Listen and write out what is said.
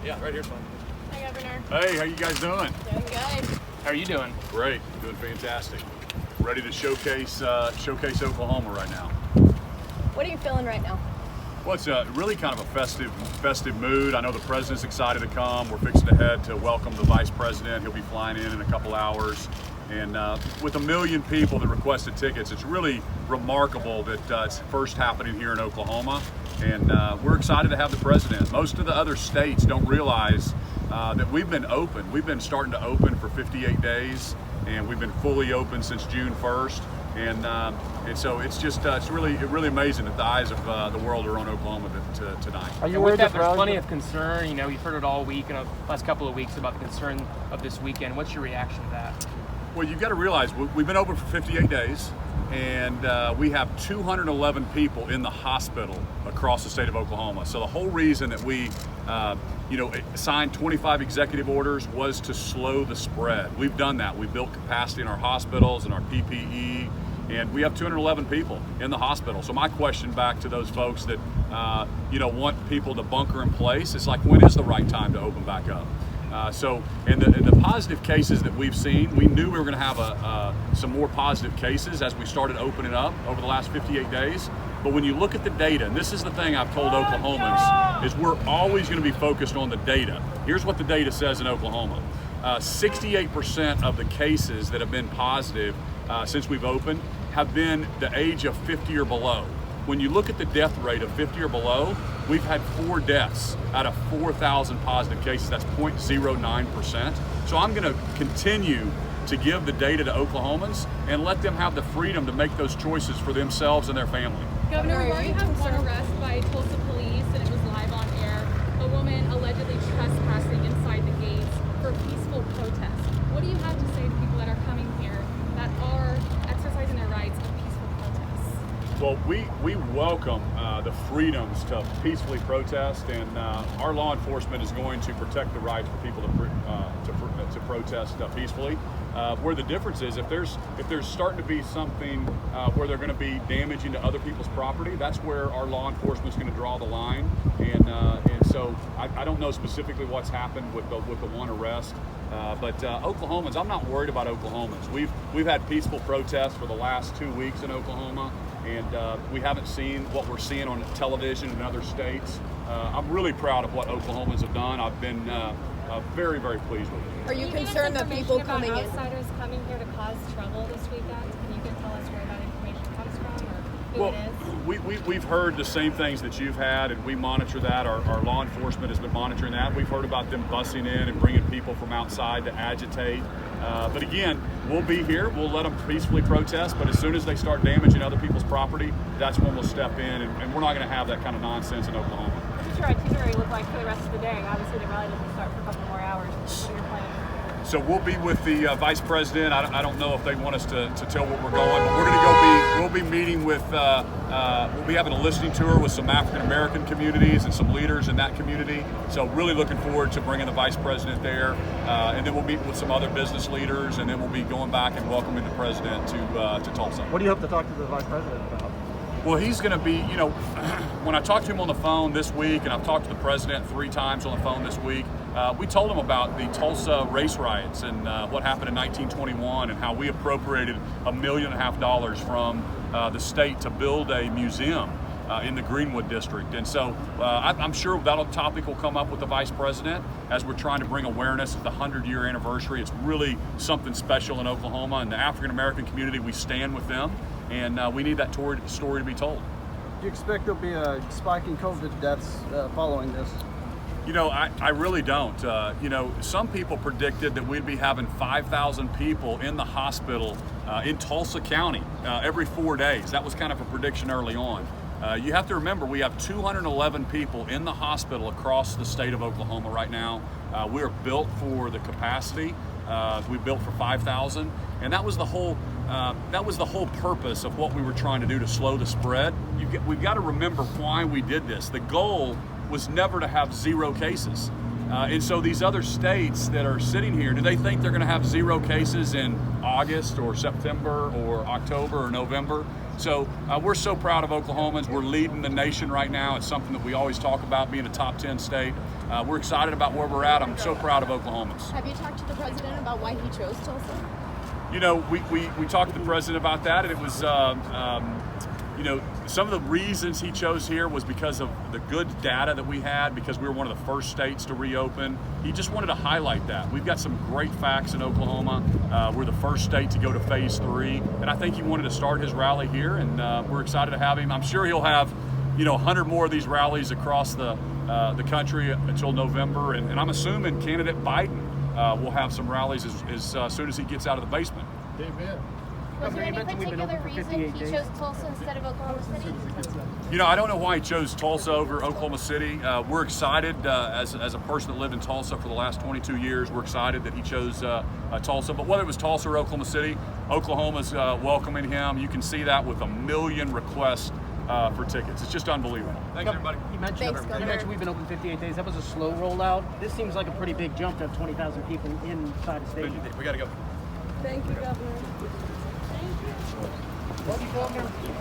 Yeah, right here's fine. Hi, Governor. Hey, how you guys doing? Doing good. How are you doing? Great, doing fantastic. Ready to showcase Oklahoma right now. What are you feeling right now? Well, it's really kind of a festive mood. I know the president's excited to come. We're fixing to head to welcome the vice president. He'll be flying in a couple hours. And with 1 million people that requested tickets, it's really remarkable that it's first happening here in Oklahoma. And we're excited to have the president. Most of the other states don't realize that we've been open. We've been starting to open for 58 days, and we've been fully open since June 1st. And so it's just it's really amazing that the eyes of the world are on Oklahoma tonight. Are you worried that there's plenty of concern? You know, you've heard it all week and the last couple of weeks about the concern of this weekend. What's your reaction to that? Well, you've got to realize we've been open for 58 days, and we have 211 people in the hospital across the state of Oklahoma. So the whole reason that we signed 25 executive orders was to slow the spread. We've done that. We built capacity in our hospitals and our PPE, and we have 211 people in the hospital. So my question back to those folks that want people to bunker in place is like, when is the right time to open back up? And the positive cases that we've seen, we knew we were going to have some more positive cases as we started opening up over the last 58 days. But when you look at the data, and this is the thing I've told Oklahomans, is we're always going to be focused on the data. Here's what the data says in Oklahoma. 68% of the cases that have been positive since we've opened have been the age of 50 or below. When you look at the death rate of 50 or below, we've had 4 deaths out of 4,000 positive cases. That's 0.09%. So I'm going to continue to give the data to Oklahomans and let them have the freedom to make those choices for themselves and their family. Governor, we already have one arrest by Tulsa police, and it was live on air. A woman allegedly trespassing inside the gates for a peaceful protest. What do you have to say to people that are coming here that are exercising their rights of peaceful protests? Well, we welcome the freedoms to peacefully protest, and our law enforcement is going to protect the rights for people to protest peacefully. Where the difference is, if there's starting to be something where they're going to be damaging to other people's property, that's where our law enforcement is going to draw the line. And so I don't know specifically what's happened with the one arrest. But Oklahomans, I'm not worried about Oklahomans. We've had peaceful protests for the last 2 weeks in Oklahoma, and we haven't seen what we're seeing on television in other states. I'm really proud of what Oklahomans have done. I've been very, very pleased with it. Are you concerned that people coming in? Outsiders coming here to cause trouble this weekend? Can you tell us where that information comes from, or who it is? We've heard the same things that you've had, and we monitor that. Our law enforcement has been monitoring that. We've heard about them busing in and bringing people from outside to agitate. But again, we'll be here. We'll let them peacefully protest. But as soon as they start damaging other people's property, that's when we'll step in. And we're not going to have that kind of nonsense in Oklahoma. What's your itinerary look like for the rest of the day? Obviously, the rally doesn't start for a couple more hours. What are your plans? So we'll be with the vice president. I don't know if they want us to tell where we're going, but we're going to we'll be meeting with, we'll be having a listening tour with some African American communities and some leaders in that community. So really looking forward to bringing the vice president there. And then we'll meet with some other business leaders, and then we'll be going back and welcoming the president to Tulsa. What do you hope to talk to the vice president about? Well, he's going to be, when I talked to him on the phone this week, and I've talked to the president 3 times on the phone this week, we told him about the Tulsa race riots and what happened in 1921 and how we appropriated $1.5 million from the state to build a museum in the Greenwood district. And so I'm sure that topic will come up with the vice president as we're trying to bring awareness of the 100-year anniversary. It's really something special in Oklahoma, and the African American community, we stand with them. And we need that story to be told. Do you expect there'll be a spike in COVID deaths following this? I really don't. Some people predicted that we'd be having 5,000 people in the hospital in Tulsa County every 4 days. That was kind of a prediction early on. You have to remember, we have 211 people in the hospital across the state of Oklahoma right now. We are built for the capacity. We built for 5,000, and that was the whole purpose of what we were trying to do to slow the spread. We've got to remember why we did this. The goal was never to have 0 cases. And so these other states that are sitting here, do they think they're going to have 0 cases in August or September or October or November? So we're so proud of Oklahomans. We're leading the nation right now. It's something that we always talk about, being a top 10 state. We're excited about where we're at. I'm so proud of Oklahomans. Have you talked to the president about why he chose Tulsa? You know, we talked to the president about that, and it was, you know, some of the reasons he chose here was because of the good data that we had, because we were one of the first states to reopen. He just wanted to highlight that. We've got some great facts in Oklahoma. We're the first state to go to phase 3, and I think he wanted to start his rally here, and we're excited to have him. I'm sure he'll have, you know, 100 more of these rallies across the country until November, and I'm assuming candidate Biden will have some rallies as soon as he gets out of the basement. Amen. Was there any particular reason he chose Tulsa instead of Oklahoma City? You know, I don't know why he chose Tulsa over Oklahoma City. We're excited, as a person that lived in Tulsa for the last 22 years, we're excited that he chose Tulsa. But whether it was Tulsa or Oklahoma City, Oklahoma's welcoming him. You can see that with 1 million requests for tickets. It's just unbelievable. Thanks, everybody. You mentioned we've been open 58 days. That was a slow rollout. This seems like a pretty big jump to have 20,000 people inside the stadium. We got to go. Thank you, Governor. Thank you.